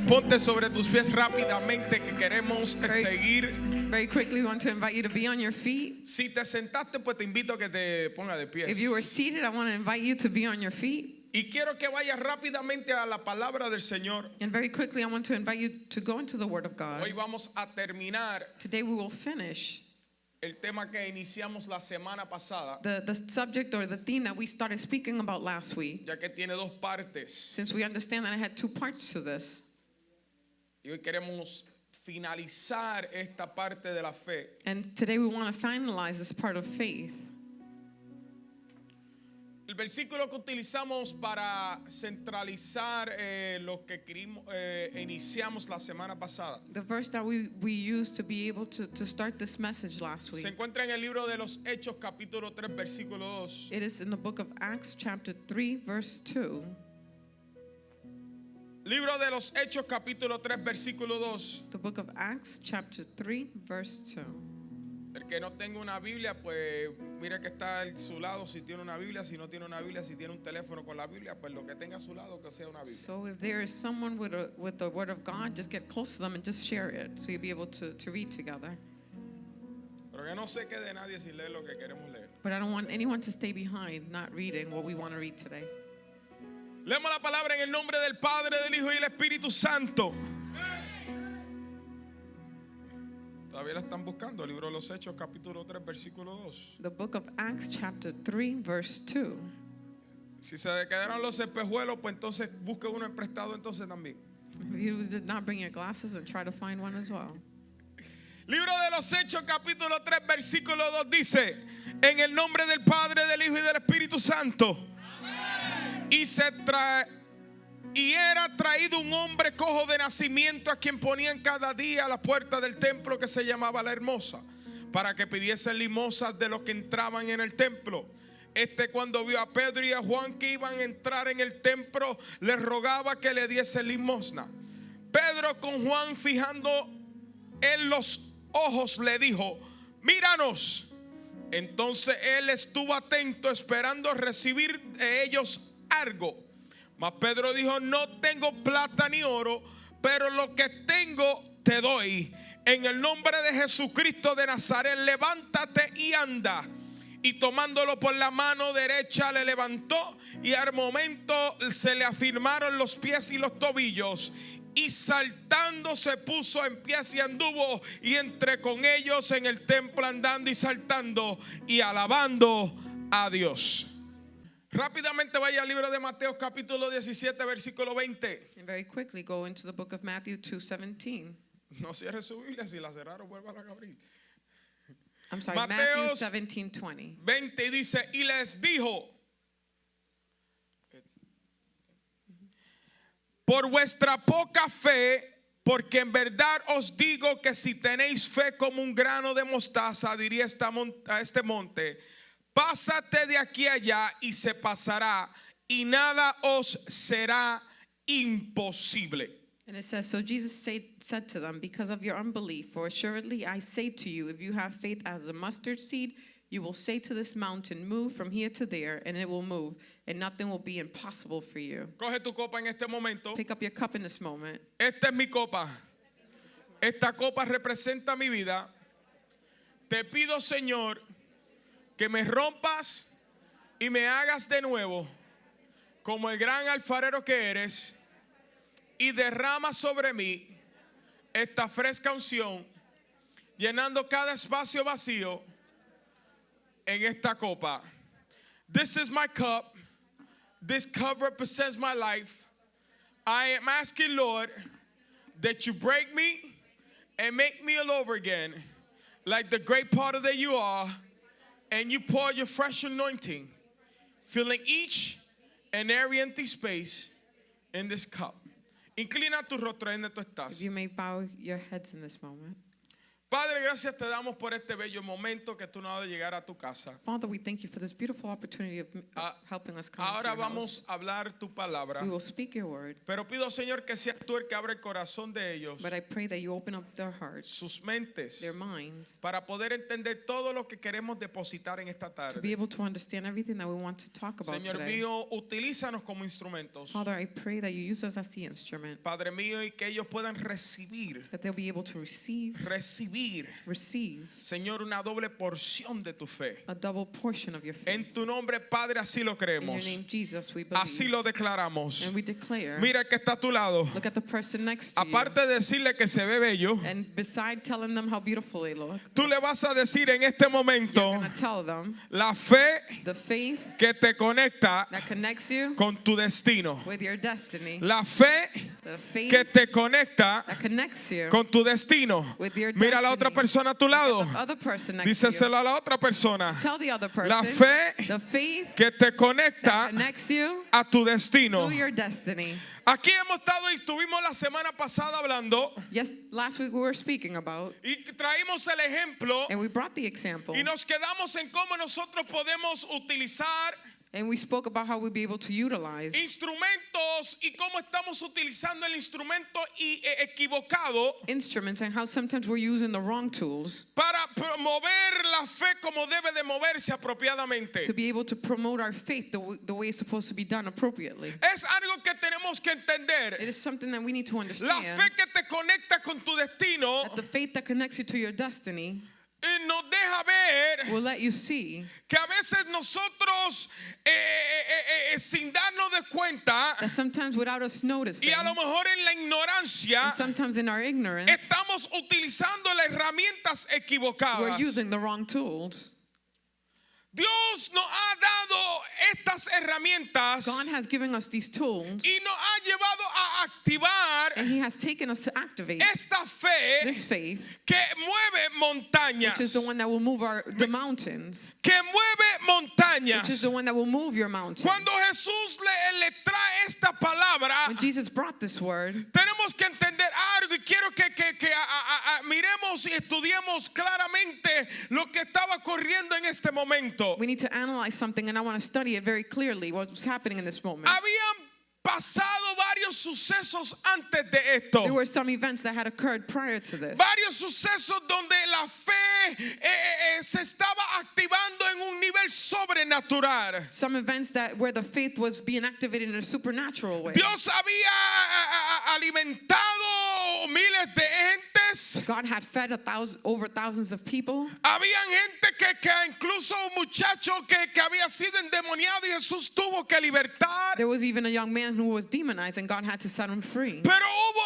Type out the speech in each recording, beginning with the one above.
Ponte sobre tus pies rápidamente que queremos seguir. Very quickly, we want to invite you to be on your feet. Si te sentaste, pues te invito a que te ponga de pies. If you were seated, I want to invite you to be on your feet. Y quiero que vayas rápidamente a la palabra del Señor. And very quickly, I want to invite you to go into the Word of God. Hoy vamos a terminar Today we will finish el tema que iniciamos la semana pasada, the subject or the theme that we started speaking about last week, ya que tiene dos partes. since we understand that it had two parts to this. Y hoy queremos finalizar esta parte de la fe. And today we want to finalize this part of faith. El versículo que utilizamos para centralizar lo que iniciamos la semana pasada The verse that we used to be able to start this message last se week, encuentra en el libro de los Hechos capítulo 3 versículo 2. it is in the book of Acts chapter 3 verse 2. Libro de los Hechos capítulo 3 versículo 2. The book of Acts chapter 3 verse 2. El que no tenga una Biblia, pues mire que está a su lado si tiene una Biblia, si no tiene una Biblia, si tiene un teléfono con la Biblia, pues lo que tenga a su lado que sea una Biblia. So if there is someone with the Word of God, just get close to them and just share it so you'll be able to read together. Pero que no se quede nadie sin leer lo que queremos leer. But I don't want anyone to stay behind not reading what we want to read today. Leemos la palabra en el nombre del Padre, del Hijo y del Espíritu Santo. Todavía la están buscando, el libro de los Hechos capítulo 3 versículo 2. The book of Acts chapter 3 verse 2. Si se quedaron los espejuelos, pues entonces busque uno prestado entonces también. If you did not bring your glasses, and try to find one as well. Libro de los Hechos capítulo 3 versículo 2 dice: en el nombre del Padre, del Hijo y del Espíritu Santo. Y era traído un hombre cojo de nacimiento, a quien ponían cada día a la puerta del templo, que se llamaba La Hermosa, para que pidiesen limosnas de los que entraban en el templo. Cuando vio a Pedro y a Juan que iban a entrar en el templo, les rogaba que le diesen limosna. Pedro, con Juan fijando en los ojos, le dijo: míranos. Entonces él estuvo atento, esperando recibir de ellos algo. Mas Pedro dijo: no tengo plata ni oro, pero lo que tengo te doy. En el nombre de Jesucristo de Nazaret, levántate y anda. Y tomándolo por la mano derecha le levantó, y al momento se le afirmaron los pies y los tobillos. Y saltando se puso en pie y anduvo, y entré con ellos en el templo, andando y saltando y alabando a Dios. Rápidamente vaya al libro de Mateo capítulo 17 versículo 20. And very quickly go into the book of Matthew 2:17. No cierre su Biblia, si la cerraron vuelvan a abrir. I'm sorry, Mateo Matthew 17:20. 20 dice: y les dijo: por vuestra poca fe, porque en verdad os digo que si tenéis fe como un grano de mostaza, diría a este monte: pásate de aquí allá, y se pasará, y nada os será imposible. And it says, so Jesus said to them, because of your unbelief, for assuredly I say to you, if you have faith as a mustard seed, you will say to this mountain, move from here to there, and it will move, and nothing will be impossible for you. Coge tu copa en este momento. Pick up your cup in this moment. Esta es mi copa. Esta copa representa mi vida. Te pido, Señor, que me rompas y me hagas de nuevo como el gran alfarero que eres, y derrama sobre mí esta fresca unción, llenando cada espacio vacío en esta copa. This is my cup. This cup represents my life. I am asking, Lord, that you break me and make me all over again, like the great potter that you are, and you pour your fresh anointing, filling each and every empty space in this cup. Inclina tu rostro en donde tú estás. If you may bow your heads in this moment. Padre, gracias te damos por este bello momento que tú nos has dado de llegar a tu casa. Father, we thank you for this beautiful opportunity of helping us come into Ahora your vamos house. a hablar tu palabra. We will speak your word, Pero pido, Señor, que seas tú el que abre el corazón de ellos, but I pray that you open up their hearts, sus mentes, their minds, para poder entender todo lo que queremos depositar en esta to be tarde. able to understand everything that we want to talk about Señor today. mío, utilízanos como instrumentos. Father, I pray that you use us as the instrument, Padre mío, y que ellos puedan recibir, that they'll be able to receive, Señor, una doble porción de tu fe. a double portion of your faith. En tu nombre, Padre, así lo In your creemos. name, Jesus, we believe. Así lo declaramos. And we declare, Mira el que está a tu lado. look at the person next to Aparte de decirle que se ve bello, you. And beside telling them how beautiful they look, tú le vas a decir en este you're momento going to tell them la fe the faith que te conecta that connects you con tu destino. with your destiny, La fe the faith que te conecta that connects you con tu destino. with your Mira a la destiny. otra persona a tu lado. Look at the other person next to you. Díceselo a la otra persona. Tell the other person La fe the faith que te that conecta connects you a tu destino. to your destiny. Aquí hemos estado y estuvimos la semana pasada hablando Yes, last week we were speaking about, y traímos el ejemplo and we brought the example, y nos quedamos en cómo nosotros podemos utilizar and we spoke about how we'd be able to utilize instrumentos y cómo estamos utilizando el instrumento equivocado instruments and how sometimes we're using the wrong tools para promover la fe como debe de moverse apropiadamente. to be able to promote our faith the way it's supposed to be done appropriately. Es algo que tenemos que entender. It is something that we need to La understand, fe que te conecta con tu destino that the faith that connects you to your destiny nos deja ver will let you see que a veces nosotros sin darnos de cuenta that sometimes without us noticing, y a lo mejor en la ignorancia and sometimes in our ignorance, estamos utilizando las herramientas we're equivocadas. using the wrong tools. Dios nos ha dado estas herramientas God has given us these tools, y nos ha llevado a activar and He has taken us to activate esta fe this faith, que mueve montañas, which is the one that will move the mountains, que mueve which is the montañas. one that will move your mountain. Cuando Jesús le trae esta palabra, When Jesus brought this word, tenemos que entender algo y quiero que miremos y estudiemos claramente lo que estaba ocurriendo en este momento. we need to analyze something, and I want to study it very clearly, what's happening in this moment. Habían pasado varios sucesos antes de esto. There were some events that had occurred prior to this. Varios sucesos donde la fe se estaba activando en un nivel sobrenatural. Some events where the faith was being activated in a supernatural way. Dios había alimentado miles de gentes. God had fed over thousands of people. Habían gente que incluso un muchacho que había sido endemoniado y Jesús tuvo que libertar. There was even a young man who was demonized, and God had to set him free. Pero hubo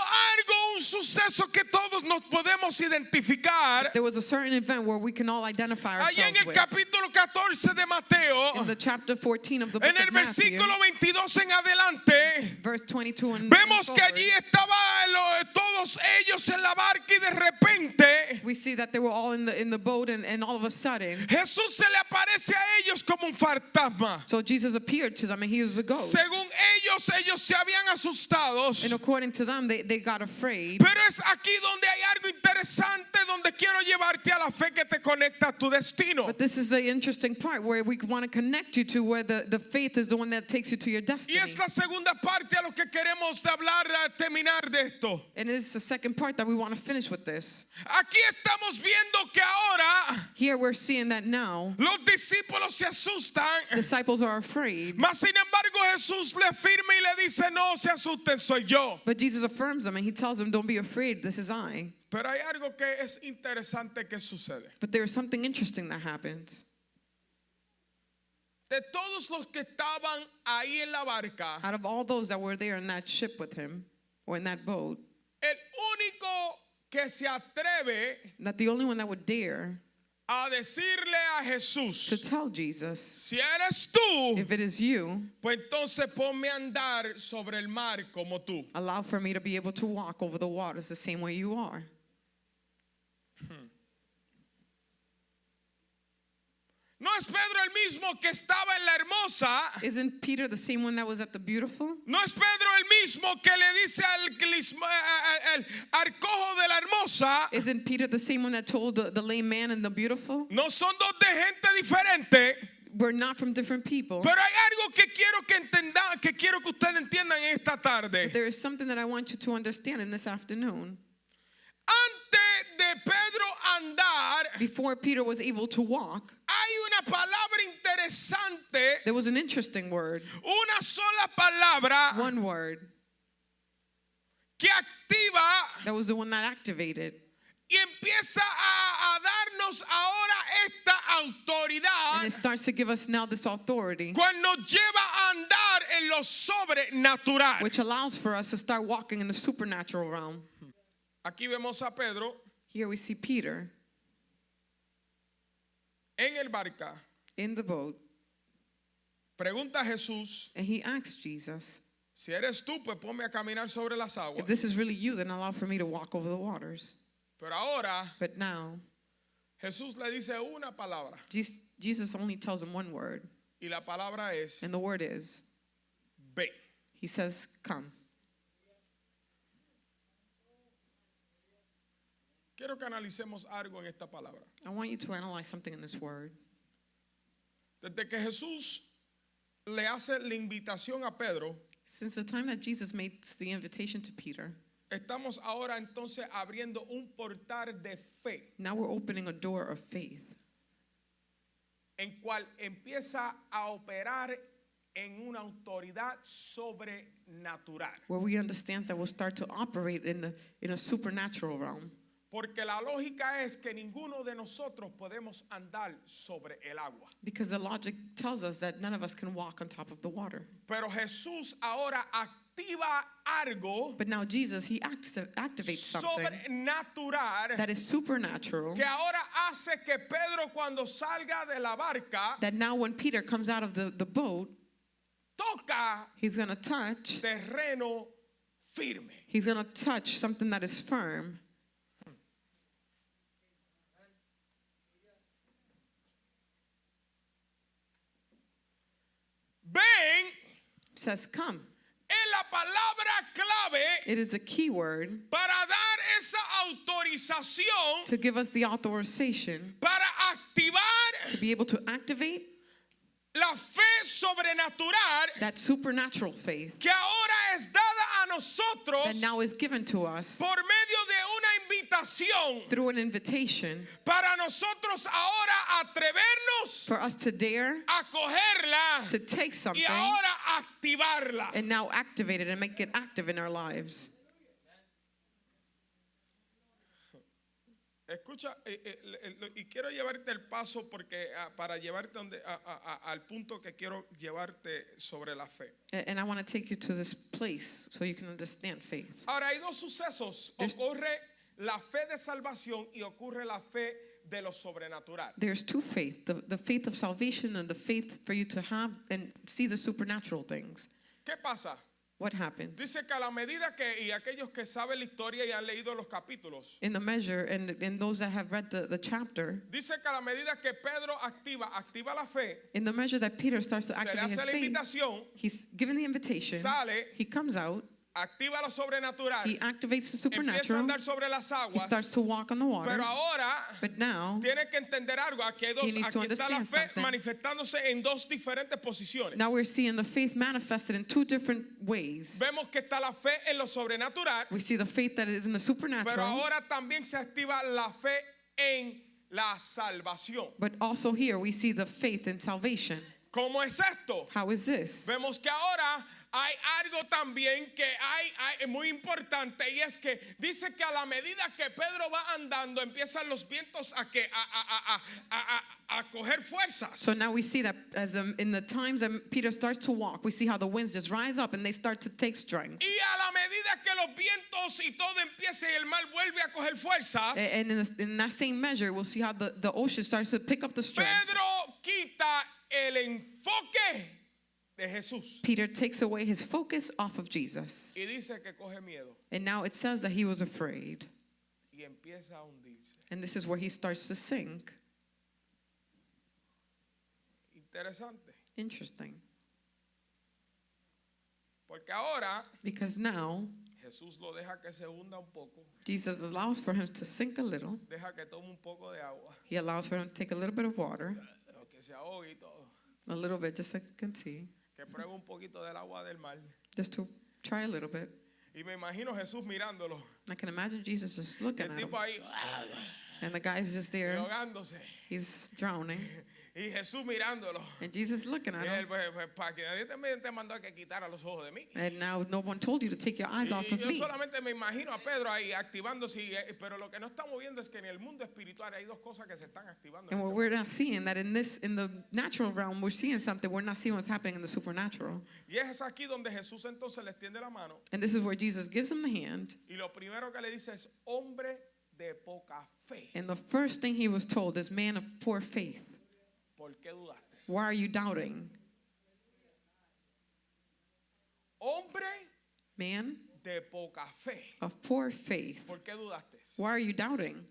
un suceso que todos nos podemos identificar. There was a certain event where we can all identify Allá en ourselves el with. capítulo 14 de Mateo, In the chapter 14 of the book en el of Matthew, versículo 22 en adelante, verse 22 and vemos que forward, allí estaban todos ellos en la barca y de repente we see that they were all in the boat, and all of a sudden, Jesús se le aparece a ellos como un fantasma. so Jesus appeared to them, and he was a ghost. Según ellos se habían asustado. And according to them, they got afraid. Pero es aquí donde hay algo interesante, donde quiero llevarte a la fe que te conecta a tu destino. But this is the interesting part where we want to connect you to where the faith is the one that takes you to your Y destiny. es la segunda parte a lo que queremos de hablar, a terminar de esto. And it's the second part that we want to finish with this. Aquí estamos viendo que ahora Here we're seeing that now los discípulos se asustan, disciples are afraid, mas sin embargo Jesús le firma y le dice, no se asusten, soy yo. but Jesus affirms them and he tells them, don't be afraid, this is I. Pero hay algo que es interesante que sucede. But there is something interesting that happens. De todos los que estaban ahí en la barca, Out of all those that were there in that ship with him, or in that boat, el único que se atreve that the only one that would dare a decirle a to Jesús, tell Jesus, si eres tú, if it is you, pues entonces ponme a andar sobre el mar como tú. allow for me to be able to walk over the waters the same way you are. No es Pedro el mismo que estaba en la hermosa? Isn't Peter the same one that was at the beautiful? ¿No es Pedro el mismo que le dice al cojo de la hermosa? Isn't Peter the same one that told the lame man and the beautiful? No son dos de gente diferente. We're not from different people. Pero hay algo que quiero que entendan, que quiero que ustedes entiendan esta tarde. There is something that I want you to understand in this afternoon. Antes de Pedro andar, Before Peter was able to walk, hay una palabra interesante, there was an interesting word, una sola palabra one word, que activa that was the one that activated. y empieza a darnos ahora esta And autoridad it starts to give us now this authority, cuando nos lleva a andar en lo sobrenatural. which allows for us to start walking in the supernatural realm. Aquí vemos a Pedro Here we see Peter en el barca. in the boat, Pregunta a Jesús, and he asks Jesus, si eres tú, pues ponme a caminar sobre las if aguas. this is really you, then allow for me to walk over the waters. Pero ahora But now, Jesús le dice una palabra Jesus only tells him one word, y la palabra es and the word is, ve. he says, come. Quiero que analicemos algo en esta palabra. I want you to analyze something in this word. Desde que Jesús le hace la invitación a Pedro, Since the time that Jesus made the invitation to Peter, estamos ahora entonces abriendo un portal de fe now we're opening a door of faith en cual empieza a operar en una autoridad sobrenatural. where we understand that we'll start to operate in a supernatural realm. Porque la lógica es que ninguno de nosotros podemos andar sobre el agua. Because the logic tells us that none of us can walk on top of the water. Pero Jesús ahora activa algo But now Jesus, he activates something sobrenatural that is supernatural, que ahora hace que Pedro cuando salga de la barca that now when Peter comes out of the boat, toca he's going to touch, terreno firme. he's going to touch something that is firm. Ven Says, come. es la palabra clave It is a key word para dar esa autorización to give us the authorization para activar to be able to activate la fe sobrenatural that supernatural faith que ahora es dada a that nosotros now is given to us por medio de una invitación through an invitation para nosotros ahora atrevernos for us to dare a cogerla to take y something ahora activarla. and now activate it and make it active in our lives. Escucha, y quiero llevarte el paso porque para llevarte al punto que quiero llevarte sobre la fe. And I want to take you to this place so you can understand faith. Ahora hay dos sucesos. Ocurre la fe de salvación y ocurre la fe de lo sobrenatural. There's two faith, the faith of salvation and the faith for you to have and see the supernatural things. ¿Qué pasa? What happens? Dice que a la medida que, y aquellos que saben la historia y han leído los capítulos, In the measure, and those that have read the chapter, dice que a la medida que Pedro activa la fe, in the measure that Peter starts to se le activate his hace la faith, invitación, he's given the invitation, sale, he comes out, activa lo sobrenatural, he activates the empieza a supernatural, andar sobre las he aguas, starts to walk on the waters. pero ahora But now, tiene que entender algo. Aquí hay dos, He needs to aquí está la understand fe something. manifestándose en dos diferentes posiciones. now we're seeing the faith manifested in two different ways. Vemos que está la fe en lo sobrenatural, We see the faith that is in the pero supernatural, ahora también se activa la fe en la salvación. but also here we see the faith in salvation. ¿Cómo es esto? How is this? Vemos que ahora hay algo también que hay muy importante y es que dice que a la medida que Pedro va andando empiezan los vientos a coger fuerzas. So now we see that as in the times that Peter starts to walk, we see how the winds just rise up and they start to take strength. Y a la medida que los vientos y todo empieza y el mar vuelve a coger fuerzas, And in that same measure, we'll see how the ocean starts to pick up the strength. Pedro quita el enfoque de Jesús Peter takes away his focus off of Jesus. y dice que coge miedo And now it says that he was afraid. y empieza a hundirse. And this is where he starts to sink. Interesante. Interesting. Porque ahora Because now Jesús lo deja que se hunda un poco, Jesus allows for him to sink a little. deja que tome un poco de agua, He allows for him to take a little bit of water, que se ahogue y todo, a little bit, just so you can see, que pruebe un poquito del agua del mar. just to try a little bit. Y me imagino Jesús mirándolo, I can imagine Jesus just looking el at him, tipo ahí and the guy's just there, ahogándose, he's drowning, y Jesús mirándolo. and Jesus looking at Y él, him. pues, para que nadie te mandó a que quitara los ojos de mí. And now no one told you to take your eyes off Y of yo me. solamente me imagino a Pedro ahí activándose, pero lo que no estamos viendo es que en el mundo espiritual hay dos cosas que se están activando. And what we're not seeing that in the natural realm, we're seeing something. We're not seeing what's happening in the supernatural. Y es aquí donde Jesús entonces le extiende la mano And this is where Jesus gives him the hand. y lo primero que le dice es hombre de poca fe. And the first thing he was told is, man of poor faith, ¿Por qué dudaste? why are you doubting? Hombre Man de poca fe. of poor faith, ¿Por qué dudaste? why are you doubting?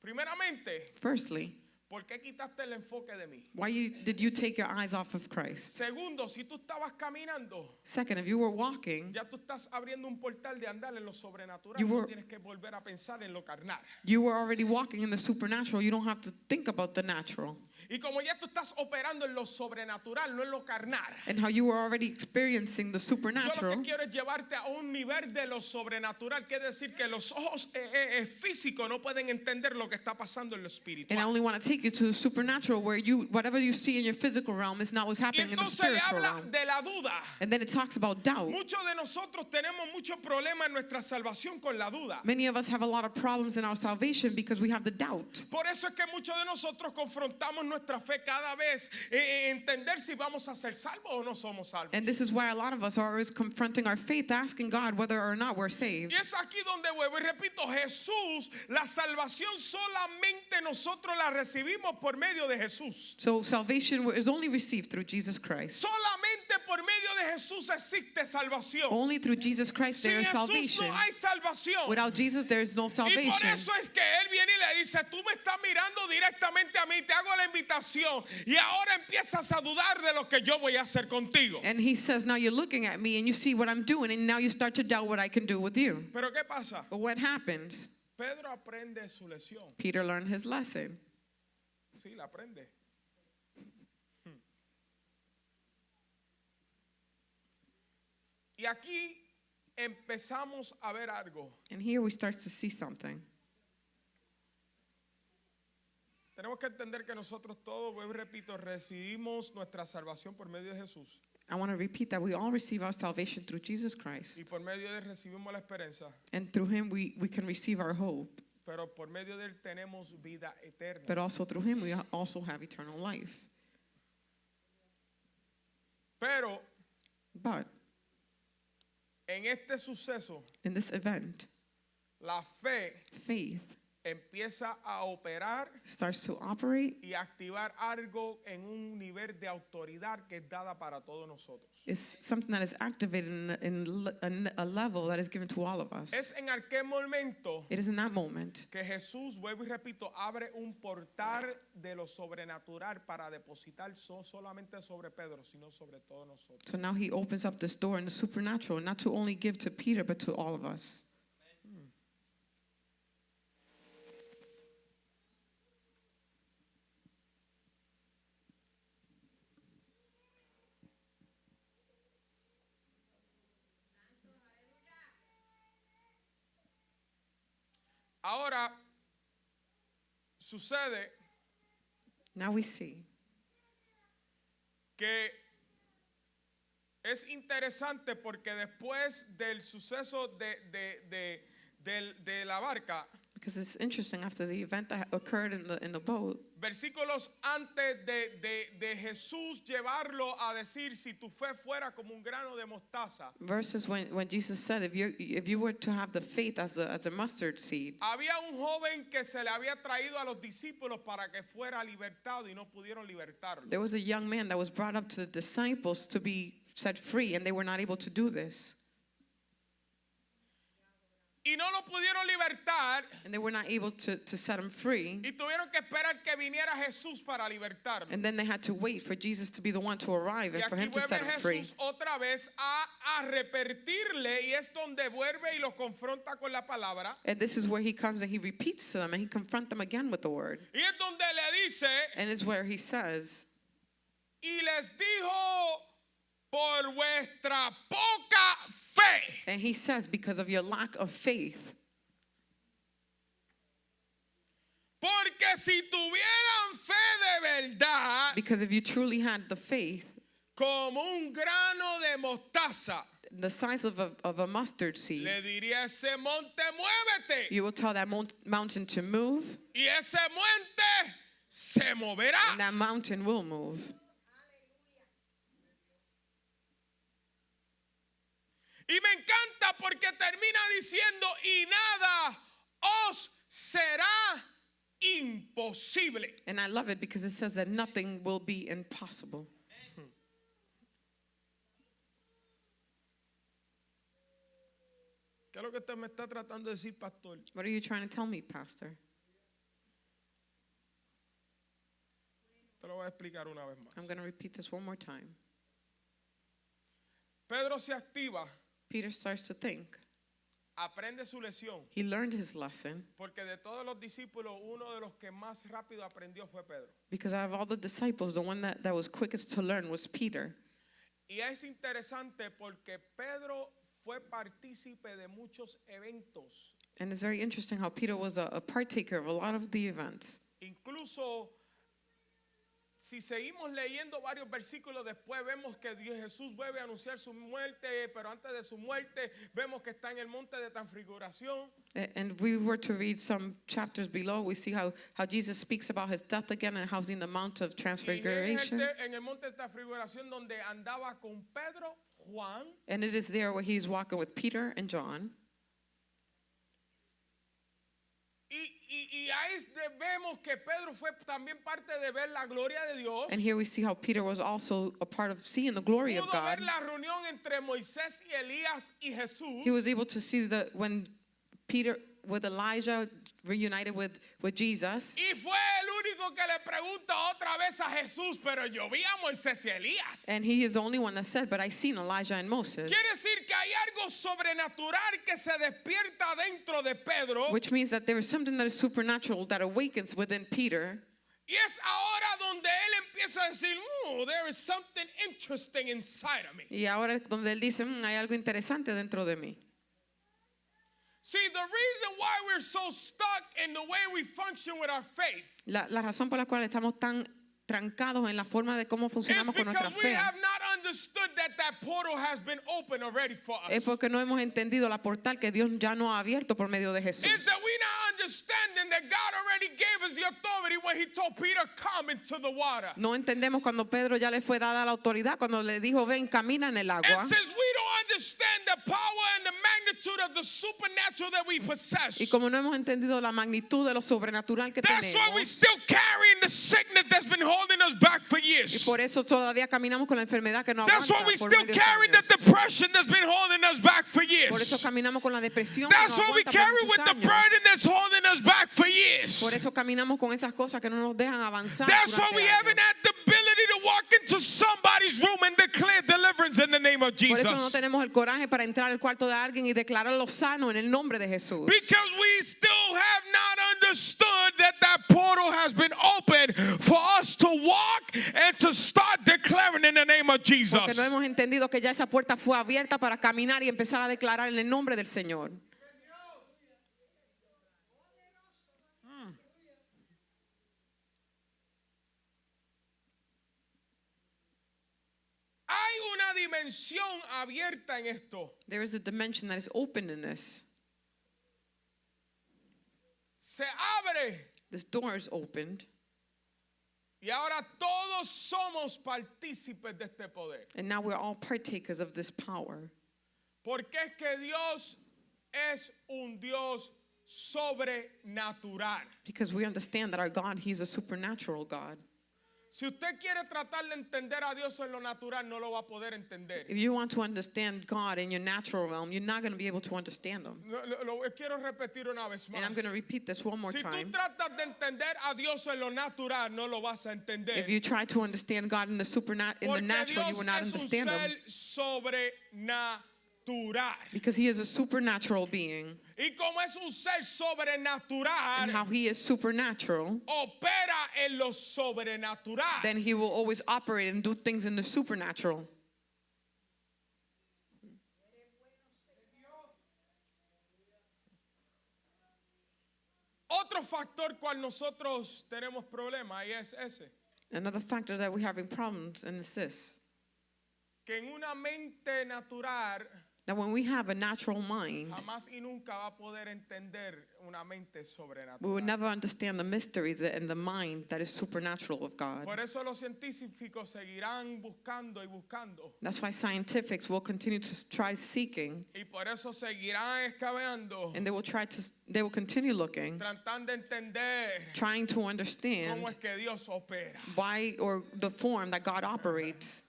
Primeramente, Firstly, ¿por qué quitaste el enfoque de mí? why did you take your eyes off of Christ? Segundo, si tú estabas caminando, Second, if you were walking, ya tú estás abriendo un portal de andar en lo sobrenatural. You No were- tienes que volver a pensar en lo carnal. you were already walking in the supernatural. You don't have to think about the natural. Y como ya tú estás operando en lo sobrenatural, no en lo carnal. And how you were already experiencing the Yo lo supernatural. que quiero es llevarte a un nivel de lo sobrenatural, quiere decir que los ojos físicos no pueden entender lo que está pasando en lo And I espiritual. only want to take you to the supernatural where whatever you see in your physical realm is not what's Y happening in the entonces le spiritual habla realm. de la duda. And then it talks about doubt. Muchos de nosotros tenemos muchos problemas en nuestra salvación con la duda. Many of us have a lot of problems in our salvation because we have the doubt. Por eso es que muchos de nosotros confrontamos nuestra fe cada vez entender si vamos a ser salvos o no somos salvos. And this is why a lot of us are always confronting our faith, asking God whether or not we're saved. Y es aquí donde vuelvo y repito, Jesús, la salvación solamente nosotros la recibimos por medio de Jesús. So salvation is only received through Jesus Christ. Solamente por medio de Jesús existe salvación. Only through Jesus Christ there Sin is Jesús salvation. no hay salvación. Without Jesus there is no Y por salvation. eso es que Él viene y le dice, tú me estás mirando directamente a mí, te hago la invitación y ahora empiezas a dudar de lo que yo voy a hacer contigo. And he says, now you're looking at me and you see what I'm doing, and now you start to doubt what I can do with you. Pero ¿qué pasa? But what happens? Pedro aprende su lección. Peter learned his lesson. Sí, la aprende. Y aquí empezamos a ver algo. And here we start to see something. Tenemos que entender que nosotros todos, vuelvo y repito, recibimos nuestra salvación por medio de Jesús. I want to repeat that we all receive our salvation through Jesus Christ. Y por medio de él recibimos la esperanza. And through him we can receive our hope. Pero por medio de él tenemos vida eterna. But also through him we also have eternal life. Pero But en este suceso, in this event, la fe faith empieza a operar starts to operate. y activar algo en un nivel de autoridad que es dada para todos nosotros. It's something that is activated in a level that is given to all of us. Es en aquel momento It is in that moment que Jesús, vuelvo y repito, abre un portal de lo sobrenatural para depositar no solamente sobre Pedro, sino sobre todos nosotros. So now he opens up this door in the supernatural, not to only give to Peter, but to all of us. Ahora sucede Now we see que es interesante porque después del suceso de la barca, because it's interesting after the event that occurred in the boat. versículos antes de Jesús llevarlo a decir, si tu fe fuera como un grano de mostaza, Verses when Jesus said, if you were to have the faith as a mustard seed, había un joven que se le había traído a los discípulos para que fuera libertado y no pudieron libertarlo. there was a young man that was brought up to the disciples to be set free, and they were not able to do this. y no lo pudieron libertar and they were not able to set him free. y tuvieron que esperar que viniera Jesús para libertarlo. And then they had to wait for Jesus to be the one to arrive Y and for aquí him to set vuelve him free. Jesús otra vez a repetirle y es donde vuelve y lo confronta con la palabra. And this is where he comes and he repeats to them and he confronts them again with the word. Y es donde le dice, And it's where he says, y les dijo, por vuestra poca fe. and he says, because of your lack of faith. Porque si tuvieran fe de verdad, Because if you truly had the faith, como un grano de mostaza, the size of a mustard seed, le diría a ese monte, muévete. you will tell that mountain to move, Y ese monte se moverá. and that mountain will move. Y me encanta porque termina diciendo, y nada os será imposible. And I love it because it says that nothing will be impossible. ¿Qué es lo que usted me está tratando de decir, pastor? What are you trying to tell me, Pastor? Te lo voy a explicar una vez más. I'm going to repeat this one more time. Pedro se activa, Peter starts to think. aprende su lección, He learned his lesson porque de todos los discípulos, uno de los que más rápido aprendió fue Pedro. because out of all the disciples, the one that was quickest to learn was Peter. Y es interesante porque Pedro fue partícipe de muchos eventos. And it's very interesting how Peter was a partaker of a lot of the events. Incluso si seguimos leyendo varios versículos después vemos que Jesús vuelve a anunciar su muerte, pero antes de su muerte vemos que está en el monte de transfiguración. And if we were to read some chapters below, we see how Jesus speaks about his death again and how he's in the Mount of Y Transfiguration. en el monte de transfiguración donde andaba con Pedro, Juan, And it is there where he's walking with Peter and John. y ahí vemos que Pedro fue también parte de ver la gloria de Dios. And here we see how Peter was also a part of seeing the glory of Pudo God. ver la reunión entre Moisés y Elías y Jesús. He was able to see when Peter with Elijah reunited with Jesus. Y fue el único que le pregunta otra vez a Jesús, pero yo vi a Moisés y Elías. And he is the only one that said, but I seen Elijah and Moses. Quiere decir que hay algo sobrenatural que se despierta dentro de Pedro. Which means that there is something that is supernatural that awakens within Peter. Y es ahora donde él empieza a decir, there is something interesting inside of me. Y ahora es donde él dice, hay algo interesante dentro de mí. See, the reason why we're so stuck in the way we function with our faith La razón por la cual estamos tan trancados en la forma de cómo is funcionamos con nuestra because we fe have not understood that portal has been open already for us. es porque no hemos entendido la portal que Dios ya nos ha abierto por medio de Jesús. Is that we not understanding that God already gave us the authority when he told Peter, come into the water. No entendemos cuando Pedro ya le fue dada la autoridad, cuando le dijo, ven, camina en el agua. And since we don't understand the power and the magnitude of the supernatural that we possess, Y como no hemos entendido la magnitud de lo sobrenatural que that's why we're tenemos, still carrying the sickness that's been holding us back for y years. por eso todavía caminamos con la enfermedad que no That's why aguanta we're por still medios carrying the años. depression that's been holding us back for Por eso years. caminamos con la depresión que That's no why we aguanta por carry muchos with the años. burden that's holding us back for years. Por eso caminamos con esas cosas que no nos dejan avanzar. That's why durante we años. haven't had the ability to walk into somebody's room and declare deliverance in the name of Por eso no Jesus. tenemos el coraje para entrar al cuarto de alguien y declararlo sano en el nombre de Jesús. Because we still have not understood that portal has been opened for us to walk and to start declaring in the name of Jesus. Porque no hemos entendido que ya esa puerta fue abierta para caminar y empezar a declarar en el nombre del Señor. Hay una dimensión abierta en esto. There is a dimension that is open in this. Se abre This door is opened, y ahora todos somos partícipes de este poder. and now we're all partakers of this power. Porque es que Dios es un Dios sobrenatural. Because we understand that our God, He's a supernatural God. Si usted quiere tratar de entender a Dios en lo natural, no lo va a poder entender. If you want to understand God in your natural realm, you're not going to be able to understand Him. Quiero repetir una vez más. And I'm going to repeat this one more Si tú time. tratas de entender a Dios en lo natural, no lo vas a entender. If you try to understand God in the Porque natural, you Dios will not es un understand ser Him. sobrenatural. Because He is a supernatural being. Y como es un ser sobrenatural, And how He is supernatural, opera en lo sobrenatural. then He will always operate and do things in the supernatural. Otro factor cual nosotros tenemos problemas y es ese, Another factor that we're having problems in is this, que en una mente natural that when we have a natural mind, jamás y nunca va a poder entender una mente we would sobrenatural. never understand the mysteries and the mind that is supernatural of God. Por eso los científicos seguirán buscando y buscando. That's why scientifics will continue to try seeking, Y por eso seguirán escabeando, and they will continue looking, tratando de entender trying to cómo understand es que Dios opera. why or the form that God operates.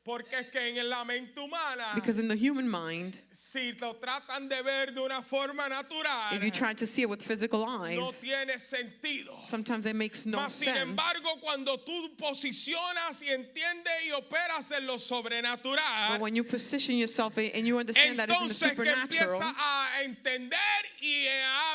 Porque es que en la mente humana, Because in the human mind, si lo tratan de ver de una forma natural, if you try to see it with physical no eyes, tiene sentido. sometimes it makes no Mas sin sense. embargo, cuando tú posicionas y entiendes y operas en lo But sobrenatural, when you position yourself and you understand that it's in the entonces que supernatural, empiezas a entender y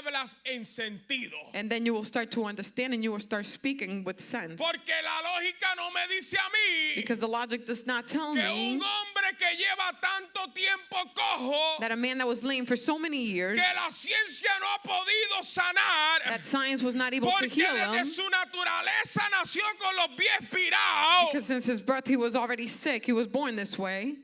hablas en sentido. and then you will start to understand and you will start speaking with sense. Porque la lógica no me dice a mí Because the logic does not tell que me un hombre que lleva tanto tiempo cojo, that a man that was lame for so many years, que la ciencia no ha podido sanar, that science was not able to porque heal desde him, su naturaleza nació con los pies virados. because since his birth he was already sick, he was born this way.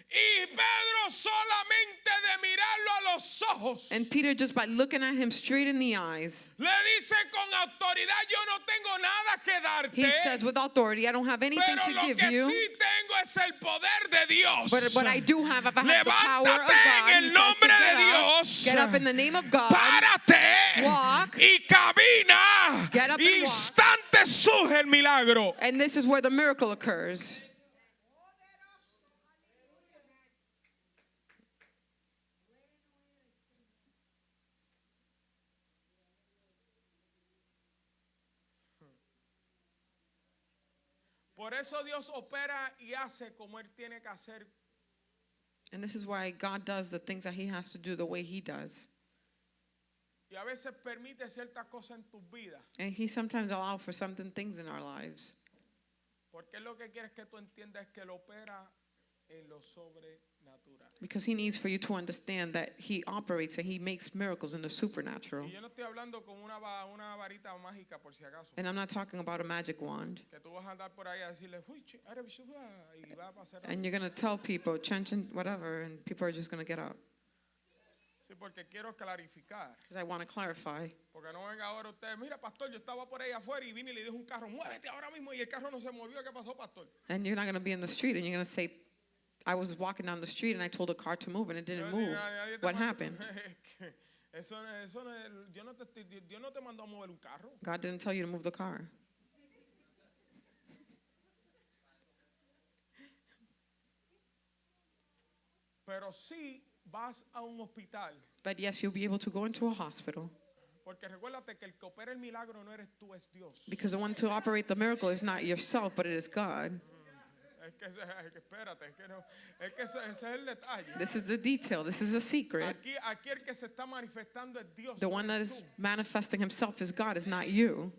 Y Pedro solamente de mirarlo a los ojos And Peter, just by looking at him straight in the eyes, le dice con autoridad, yo no tengo nada que he darte, says with authority, I don't have anything pero to lo give que you, sí tengo es el poder de Dios. but what I do have, if I have the power of Levántate God, en he el says to nombre de get Dios. get up in the name of God, Párate walk, y camina. get up and walk. Instante surge el milagro. And this is where the miracle occurs. Por eso Dios opera y hace como Él tiene que hacer. And this is why God does the things that he has to do the way he does. Y a veces permite ciertas cosas en tu vida. And he sometimes allows for certain things in our lives. Porque Él lo que quiere es que tú entiendas es que Él opera en lo sobrenatural. Because he needs for you to understand that he operates and he makes miracles in the supernatural. Y yo no estoy hablando con una varita mágica por si acaso. And I'm not talking about a magic wand. Que tú vas a andar por ahí a decirle, uy, y va a pasar. And you're going to tell people, chan, whatever, and people are just going to get up. Sí, porque quiero clarificar. Because I want to clarify. Porque no venga ahora usted, mira, pastor, yo estaba por ahí afuera y vine y le dije a un carro, muévete ahora mismo, y el carro no se movió. ¿Qué pasó, pastor? And you're not going to be in the street and you're going to say, I was walking down the street and I told a car to move and it didn't move. What happened? Dios no te mandó a mover un carro. God didn't tell you to move the car. Pero sí vas a un hospital. But yes, you'll be able to go into a hospital. Porque recuérdate que el que opera el milagro no eres tú, es Dios. Because the one to operate the miracle is not yourself, but it is God. Es que espérate, es que ese es el detalle. This is the detail. This is a secret. Aquí el que se está manifestando es Dios. The one that is manifesting himself is God, is not you.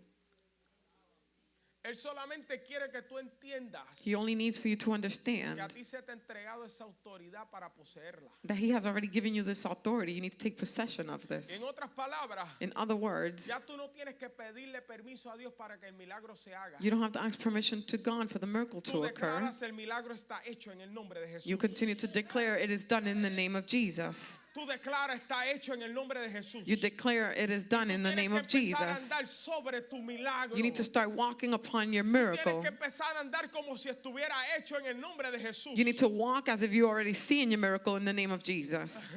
Él solamente quiere que tú entiendas He only needs for you to que a understand ti se te ha entregado esa autoridad para poseerla. that he has already given you this authority. You need to take possession of this. En otras palabras, In other words, ya tú no tienes que pedirle permiso a Dios para que el milagro se haga. you don't have to ask permission to God for the miracle Tú to occur. declaras el milagro está hecho en el nombre de Jesús. You continue to declare it is done in the name of Jesus. Tú declaras está hecho en el nombre de Jesús. You declare it is done in the name of Tienes que empezar a Jesus. andar sobre tu milagro. You need to start walking upon your Tienes miracle. que empezar a andar como si estuviera hecho en el nombre de Jesús. You need to walk as if you already see in your miracle in the name of Jesus.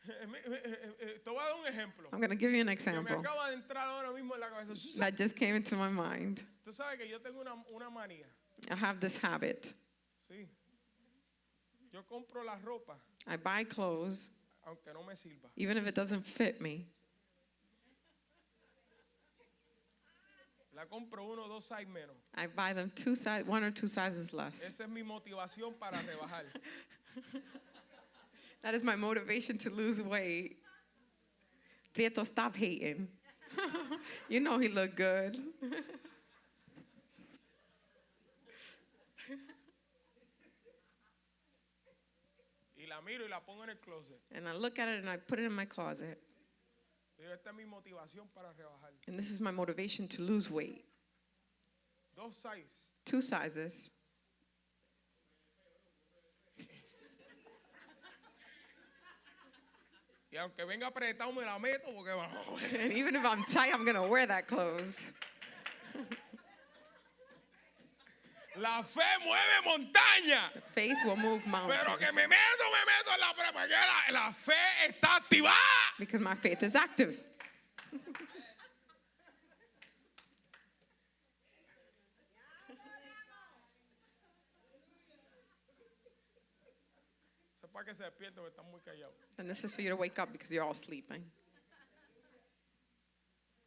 Te voy a dar un ejemplo I'm going to give you an que me example acaba de entrar ahora mismo en la cabeza. that just came into my mind. Tú sabes que yo tengo una manía. I have this habit. Sí. Yo compro la ropa I buy clothes, aunque no me sirva. even if it doesn't fit me. La compro 1 o 2 size menos. I buy them one or two sizes less. Esa es mi motivación para rebajar. That is my motivation to lose weight. Prieto, stop hating. You know he looked good. Y la miro y la pongo en el closet. And I look at it and I put it in my closet. Digo, esta es mi motivación para rebajar. And this is my motivation to lose weight. 2 size. 2 sizes. Y aunque venga apretado me la meto porque And even if I'm tight, I'm going to wear that clothes. la fe mueve montaña. Faith will move mountains. Pero que me meto en la prepa. Que la fe está activada. Because my faith is active. Eso es para que se despierten, porque están muy callados. And this is for you to wake up because you're all sleeping.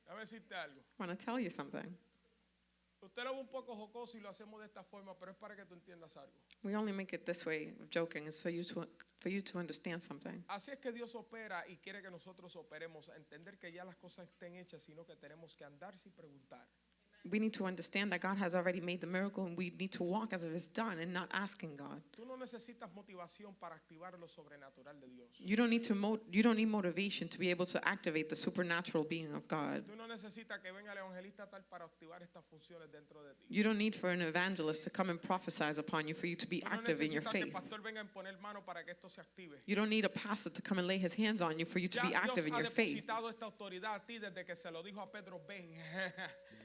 Déjame decirte algo. I want to tell you something. Usted lo ve un poco jocoso y lo hacemos de esta forma, pero es para que tú entiendas algo. We only make it this way of joking is for you to understand something. Así es que Dios opera y quiere que nosotros operemos a entender que ya las cosas estén hechas, sino que tenemos que andar sin preguntar. We need to understand that God has already made the miracle and we need to walk as if it's done and not asking God. Tú no necesitas motivación para activar lo sobrenatural de Dios. You don't need motivation to be able to activate the supernatural being of God. Tú no necesitas que venga el evangelista tal para activar estas funciones dentro de ti. You don't need for an evangelist to come and prophesy upon you for you to be Tú no active in your necesitas que el faith. pastor venga a poner mano para que esto se active. You don't need a pastor to come and lay his hands on you for you to Ya be active Dios in ha your faith. depositado esta autoridad a ti desde que se lo dijo a Pedro, ven.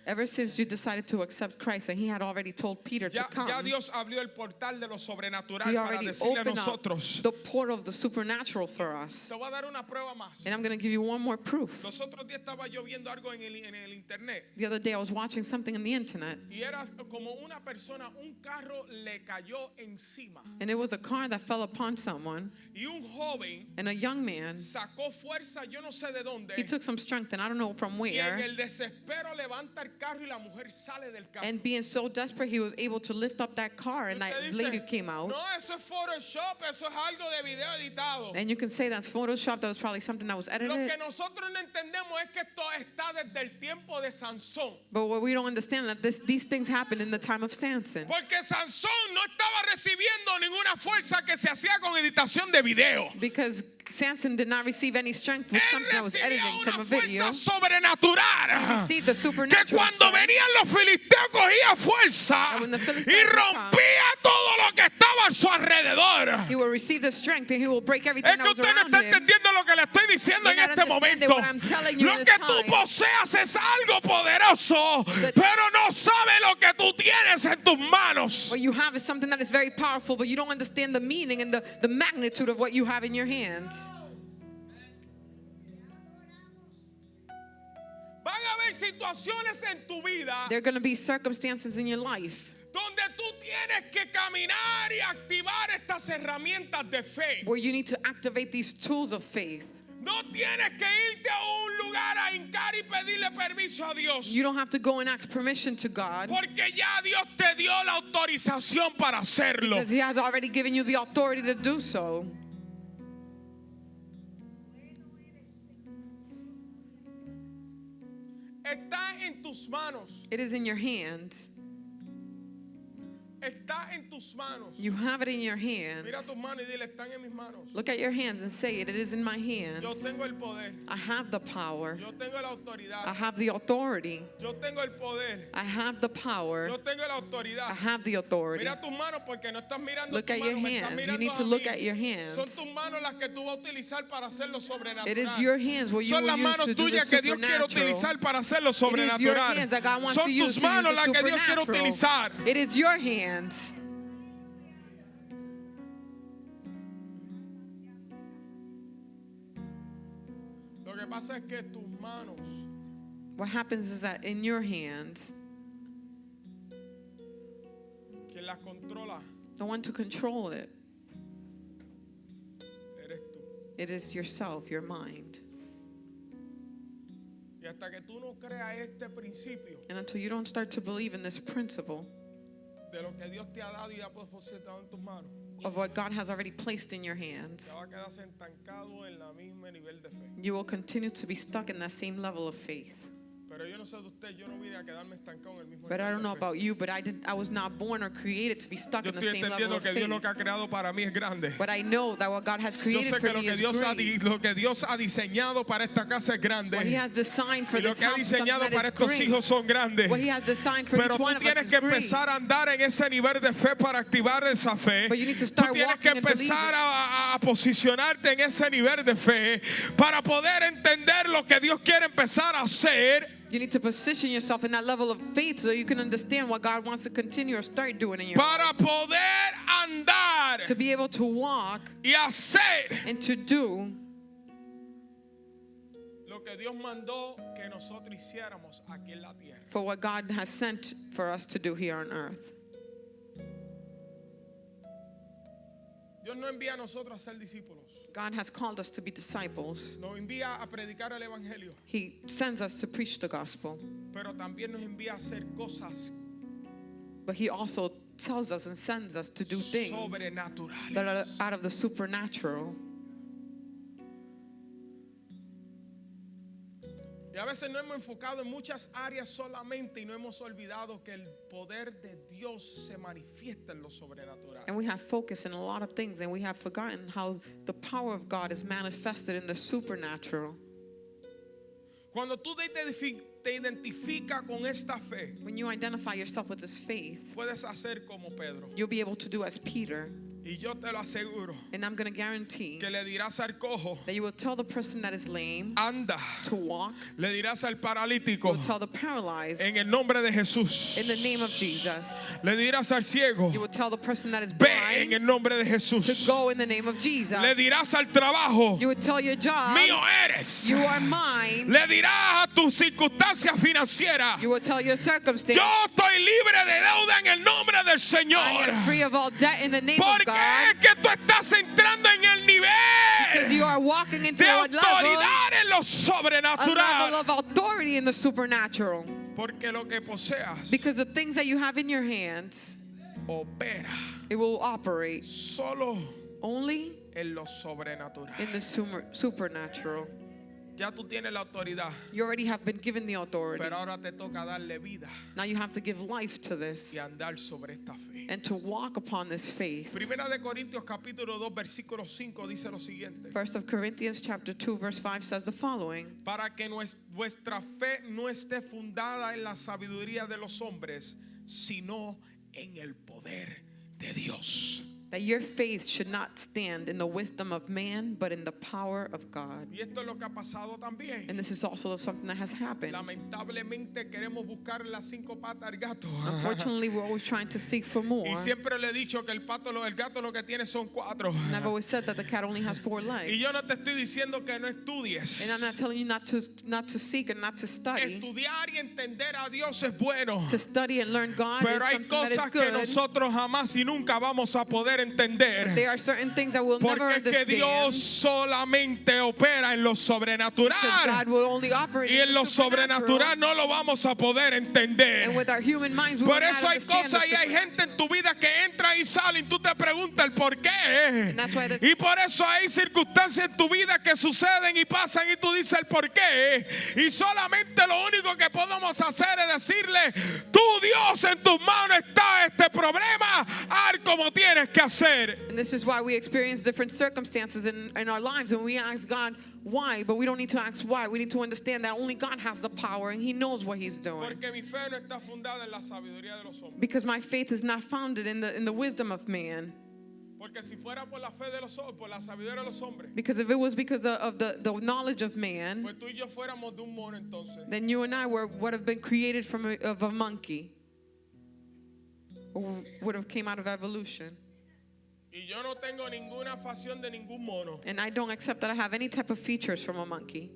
Ever since you decided to accept Christ and he had already told Peter to Ya come, Dios abrió el portal de lo sobrenatural he para already decirle a opened up nosotros. the portal of the supernatural for us. Te voy a dar una prueba más. And I'm going to give you one more proof. Los otros días estaba yo viendo algo en el internet The other day I was watching something on the internet y era como una persona, un carro le cayó encima and it was a car that fell upon someone y un joven and a young man, sacó fuerza, yo no sé de dónde, he took some strength and I don't know from y en where, el desespero levanta el carro y la mujer sale del carro. and being so desperate he was able to lift up that car and that Usted dice, lady came out. no, eso es Photoshop, eso es algo de video editado. And you can say that's Photoshop, that was probably something that was Lo edited. que nosotros no entendemos es que esto está desde el tiempo de Sansón. But what we don't understand that these things happened in the time of Samson. Porque Sansón no estaba recibiendo ninguna fuerza que se hacía con editación de video. Because Samson did not receive any strength with Él something that was recibía edited from una a video. fuerza sobrenatural. Received the Que supernatural cuando strength. venían los filisteos cogía fuerza And when the y Philistines would come, rompía todo lo que estaba a su alrededor. he will receive the strength and he will break everything Es that que was usted no around está him. entendiendo lo que le estoy diciendo You're en not este understanding momento. what I'm telling you Lo in que this tú time. poseas es algo poderoso, pero no sabe lo que tú tienes en tus manos. What you have is something that is very powerful, but you don't understand the meaning and the magnitude of what you have in your hands. Van a haber situaciones en tu vida There are going to be circumstances in your life donde tú tienes que caminar y activar estas herramientas de fe. where you need to activate these tools of faith. No tienes que irte a un lugar a hincar y pedirle permiso a Dios. You don't have to go and ask permission to God Porque ya Dios te dio la autorización para hacerlo. because He has already given you the authority to do so. Está en tus manos. It is in your hands. Está en tus manos. You have it in your hands. Mira tus manos y dile, están en mis manos. Look at your hands and say it. It is in my Yo hands. tengo el poder. I have the power. Yo tengo la autoridad. I have the authority. Yo tengo el poder. I have the power. Yo tengo la autoridad. I have the authority. Mira tus manos porque no estás mirando Look tus at your manos, me estás hands. You mirando need a to mí. look at your Son hands. tus manos las que tú vas a utilizar para hacer lo sobrenatural. It is your hands what you Son will las use manos to do the tuyas que Dios quiere supernatural. utilizar para hacer lo It is your sobrenatural. hands that God wants Son to use tus to use manos the las que Dios quiere supernatural. utilizar. It is your hands. pasa es que tus manos, What happens is that in your hands, quien las controla, the one to control it, eres tú. it is yourself, your mind. Y hasta que tú no creas este principio And until you don't start to believe in this principle de lo que Dios te ha dado y ha depositado en tus manos, of what God has already placed in your te hands, va a quedar estancado en la misma nivel de fe. you will continue to be stuck in that same level of faith. Pero yo no sé de usted, yo no vine a quedarme estancado en el mismo But I nivel don't de know fe. about you, but I was not born or created to be stuck Yo in the estoy same level entendiendo of que Dios lo faith. que ha creado para mí es grande. But I know that what God has Yo created sé que for lo me que is Dios great. lo que Dios ha diseñado para esta casa es grande. What He has designed for Y lo this que ha house is something diseñado that para is estos great. hijos son grandes. What He has designed for Pero each tú one of us tienes is que great. empezar a andar en ese nivel de fe para activar esa fe. But you need to Tú start tienes que walking and believing. empezar a posicionarte en ese nivel de fe para poder entender lo que Dios quiere empezar a hacer. You need to position yourself in that level of faith so you can understand what God wants to continue or start doing in your life. Para poder andar To be able to walk y hacer and to do lo que Dios mandó que nosotros hiciéramos aquí en la tierra. for what God has sent for us to do here on earth. Dios no envía a nosotros a ser discípulos. God has called us to be disciples. Nos envía a predicar el evangelio, He sends us to preach the gospel. pero también nos envía a hacer cosas But He also tells us and sends us to do things sobrenaturales. that are out of the supernatural. Y a veces no hemos enfocado en muchas áreas solamente y no hemos olvidado que el poder de Dios se manifiesta en lo sobrenatural. And we have focused in a lot of things, and we have forgotten how the power of God is manifested in the supernatural. Cuando tú te identificas con esta fe, When you identify yourself with this faith, puedes hacer como Pedro. you'll be able to do as Peter. Y yo te lo aseguro And I'm going to guarantee que le dirás al cojo, that you will tell the person that is lame anda. to walk. Le dirás al You paralítico, will tell the paralyzed en el nombre de Jesús. in the name of Jesus. Le dirás al ciego, You will tell the person that is ve en blind el nombre de to Jesús. go in the name of Jesus. Le dirás al trabajo, You would tell your job, mío eres. you are mine. Le dirás a tu circunstancia financiera, You will tell your circumstance, yo estoy libre de deuda en el nombre del I Señor. am free of all debt in the name of Porque God. es que tú estás entrando en el Because you nivel are walking into de a level autoridad en lo of sobrenatural. authority in the supernatural. Porque lo que poseas Because the things that you have in your hands, opera it will operate solo only en lo sobrenatural. in the supernatural. Ya tú tienes la autoridad, You already have been given the authority. pero ahora te toca darle vida Now you have to give life to this y andar sobre esta fe. and to walk upon this faith. Primera de Corintios capítulo 2 versículo 5 dice lo siguiente: 1 Corinthians chapter 2 verse 5 says the following: para que vuestra fe no esté fundada en la sabiduría de los hombres, sino en el poder de Dios. that your faith should not stand in the wisdom of man, but in the power of God. Y esto es lo que ha pasado también. And this is also something that has happened. Lamentablemente queremos buscar las 5 patas al gato. Unfortunately, we're always trying to seek for more. Y siempre le he dicho que el gato lo que tiene son 4. And I've always said that the cat only has 4 legs. Y yo no te estoy diciendo que no estudies. And I'm not telling you not to seek and not to study. Estudiar y entender a Dios es bueno. To study and learn God Pero is hay something that is cosas que good. nosotros jamás y nunca vamos a poder entender. There are certain things that we'll never Porque es que understand. Dios solamente opera en lo Because sobrenatural. God will only operate Y in en the lo supernatural. sobrenatural no lo vamos a poder entender. And with our human minds, we Por will not eso hay understand cosas the y hay gente en tu vida que entra y sale y tú te preguntas el por qué. And that's why Y por eso hay circunstancias en tu vida que suceden y pasan y tú dices el por qué. Y solamente lo único que podemos hacer es decirle, tú Dios, en tus manos está este problema, haz como tienes que hacer. And this is why we experience different circumstances in our lives, and we ask God why, but we don't need to ask why. We need to understand that only God has the power and He knows what He's doing. Porque mi fe no está fundada en la sabiduría de los hombres. Because my faith is not founded in the wisdom of man. Porque si fuera por la fe de los hombres, por la sabiduría de los hombres, Because if it was because of the knowledge of man, pues tú y yo fuéramos de un mono entonces. then you and I would have been created from of a monkey, or would have came out of evolution. Y yo no tengo ninguna facción de ningún mono. And I don't accept that I have any type of features from a monkey.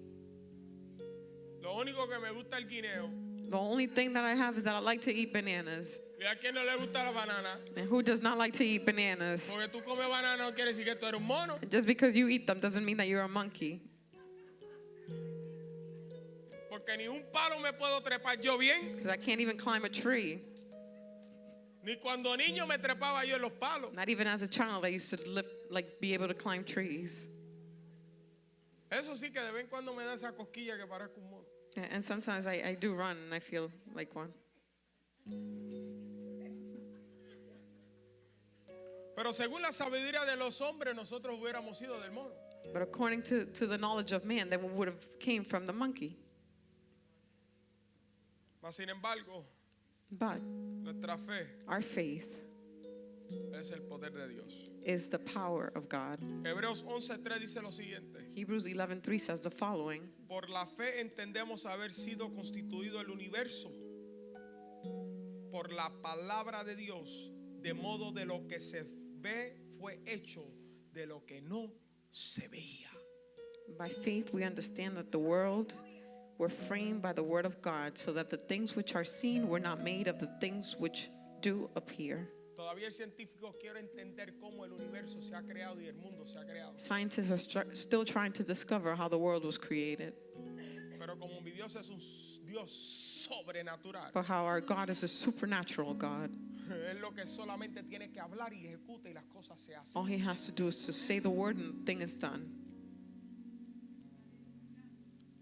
Lo único que me gusta es el guineo. The only thing that I have is that I like to eat bananas. ¿Y a quién no le gusta la banana? And who does not like to eat bananas? Porque tú comes banana no quiere decir que tú eres un mono. Just because you eat them doesn't mean that you're a monkey. Porque ni un palo me puedo trepar yo bien. Because I can't even climb a tree. Ni cuando niño me trepaba yo en los palos. Not even as a child, I used to be able to climb trees. Eso sí que de vez en cuando me da esa cosquilla que parezco un mono. And sometimes I do run and I feel like one. Pero según la sabiduría de los hombres, nosotros hubiéramos sido del mono. But according to the knowledge of man, that would have came from the monkey. Mas sin embargo, But nuestra fe our faith es el poder de Dios. is the power of God. Hebreos 11:3 dice lo siguiente. Hebrews 11:3 says the following. Por la fe entendemos haber sido constituido el universo por la palabra de Dios, de modo de lo que se ve fue hecho de lo que no se veía. By faith we understand that the world were framed by the word of God, so that the things which are seen were not made of the things which do appear. Todavía el científico quiere entender cómo el universo se ha creado y el mundo se ha creado. Scientists are still trying to discover how the world was created, Pero como mi Dios es un Dios sobrenatural, but how our God is a supernatural God. es lo que solamente tiene que hablar y ejecuta y las cosas se hacen. All he has to do is to say the word and the thing is done.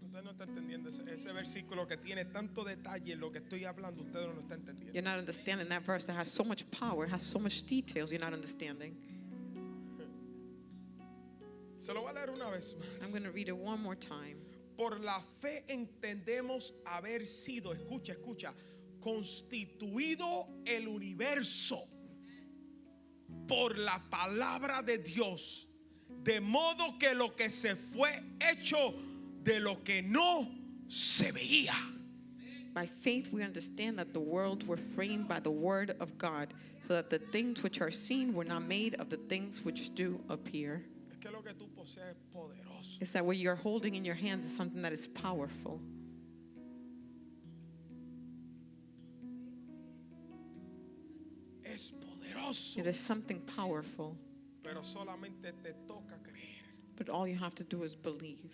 Usted no está entendiendo ese versículo que tiene tanto detalle en lo que estoy hablando, usted no lo está entendiendo. You're not understanding that verse that has so much power, has so much details, you're not understanding. Se lo voy a leer una vez más. I'm going to read it one more time. Por la fe entendemos haber sido, escucha, constituido el universo por la palabra de Dios, de modo que lo que se fue hecho de lo que no se veía. By faith we understand that the worlds were framed by the word of God, so that the things which are seen were not made of the things which do appear. Es que lo que tú posees es poderoso. It's that what you're holding in your hands is something that is powerful. Es poderoso, It is something powerful, pero solamente te toca creer. but all you have to do is believe.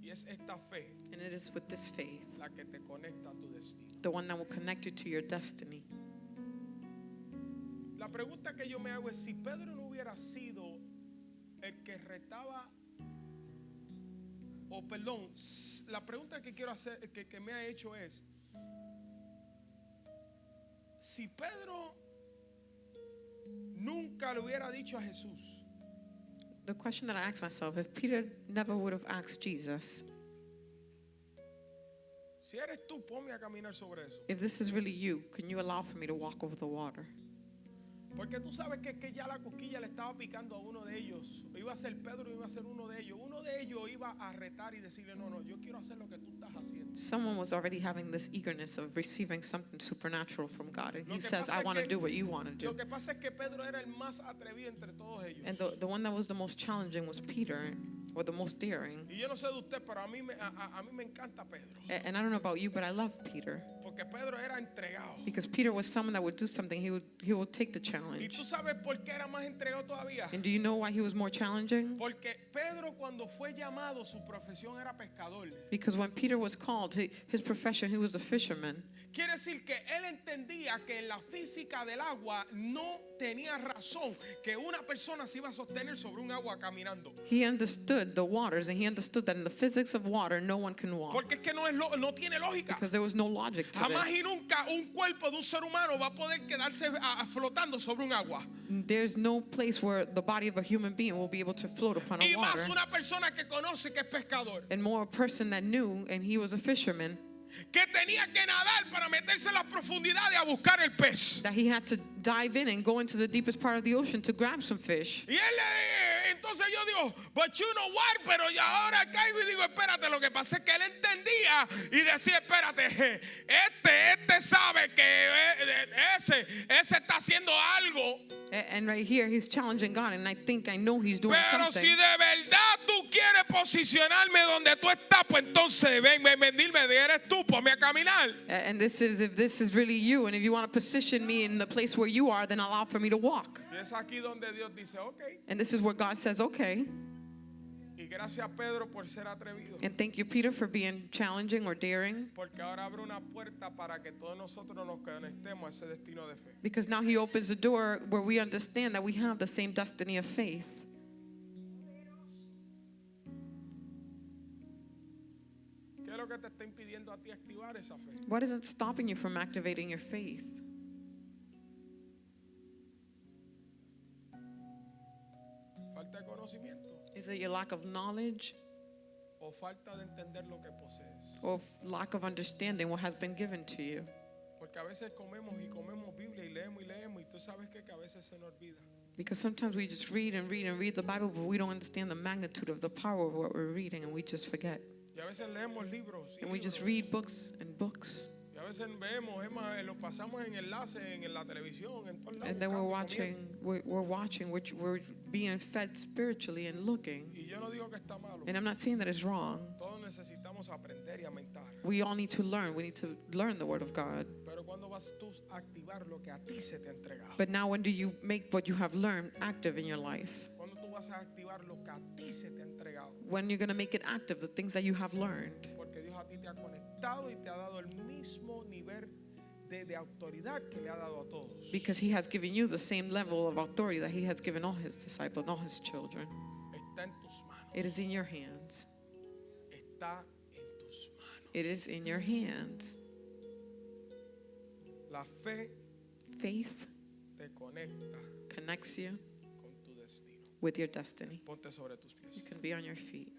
Y es esta fe And it is with this faith, la que te conecta a tu destino. the one that will connect you to your destiny. La pregunta que yo me hago es si Pedro no hubiera sido el que retaba, o perdón, la pregunta que quiero hacer, que me ha hecho es, si Pedro nunca le hubiera dicho a Jesús, The question that I asked myself, if Peter never would have asked Jesus, si eres tú, ponme a caminar sobre eso. if this is really you, can you allow for me to walk over the water? Porque tú sabes que ya la cosquilla le estaba picando a uno de ellos. Iba a ser Pedro, iba a ser uno de ellos. Uno de ellos iba a retar y decirle, no, yo quiero hacer lo que tú estás haciendo. Someone was already having this eagerness of receiving something supernatural from God. And Lo he que says, pasa I es want to que- do what you want to do. Lo que pasa es que Pedro era el más atrevido entre todos ellos. And the one that was the most challenging was Peter, or the most daring. Y yo no sé de usted, pero a mí me encanta Pedro. And I don't know about you, but I love Peter. Porque Pedro era entregado. Because Peter was someone that would do something, he would take the ¿Y challenge. tú sabes por qué era más entregado todavía? And do you know why he was more challenging? Porque Pedro cuando fue llamado, su profesión era pescador. Because when Peter was called, his profession, he was a fisherman. Quiere decir que él entendía que en la física del agua no tenía razón que una persona se iba a sostener sobre un agua caminando. He understood the waters, and he understood that in the physics of water, no one can walk. Porque es que no tiene lógica. Because there was no logic to Jamás y this. nunca un cuerpo de un ser humano va a poder quedarse flotando sobre un agua. There's no place where the body of a human being will be able to float upon Y a water. más una persona que conoce que es pescador, And more a person that knew, and he was a fisherman, que tenía que nadar para meterse en las profundidades a buscar el pez. that he had to dive in and go into the deepest part of the ocean to grab some fish. Y entonces yo digo, but you know what, pero ya ahora caigo y digo, espérate, lo que pasa es que él entendía veía y decía, espérate, este sabe que ese está haciendo algo. And right here, he's challenging God, and I think I know he's doing Pero something. si de verdad tú quieres posicionarme donde tú estás, pues entonces ven, dime, eres tú, ponme a caminar. And this is, if this is really you, and if you want to position me in the place where you are, then allow for me to walk. Y es aquí donde Dios dice, ok. And this is where God says, okay. Y gracias Pedro por ser atrevido. And thank you, Peter, for being challenging or daring. Porque ahora abre una puerta para que todos nosotros nos conectemos a ese destino de fe. Because now he opens the door where we understand that we have the same destiny of faith. ¿Qué es lo que te está impidiendo a ti activar esa fe? What isn't stopping you from activating your faith? ¿Falta de conocimiento? Is it your lack of knowledge ¿O falta de entender lo que posees? or lack of understanding what has been given to you? Porque a veces comemos Biblia y leemos y tú sabes que a veces se nos olvida. Because sometimes we just read the Bible, but we don't understand the magnitude of the power of what we're reading, and we just forget. Y a veces leemos libros y And we just libros. read books and books. Y a veces vemos, lo pasamos en enlace, en la televisión, en todos lados. And then we're buscando, watching, we're being fed spiritually and looking. comiendo. Y yo no digo que está malo. And I'm not saying that it's wrong. Todos necesitamos aprender y aumentar. We all need to learn. We need to learn the Word of God. Pero cuando vas tú a activar lo que a ti se te ha entregado. But now when do you make what you have learned active in your life? Cuando tú vas a activar lo que a ti se te ha entregado. When you're going to make it active, the things that you have learned. Porque Dios a ti te ha conectado y te ha dado el mismo nivel de autoridad que le ha dado a todos. Because he has given you the same level of authority that he has given all his disciples, all his children. Está en tus manos. It is in your hands. Está en tus manos. It is in your hands. La fe Faith te conecta connects you con tu destino. with your destiny. Ponte sobre tus pies. You can be on your feet.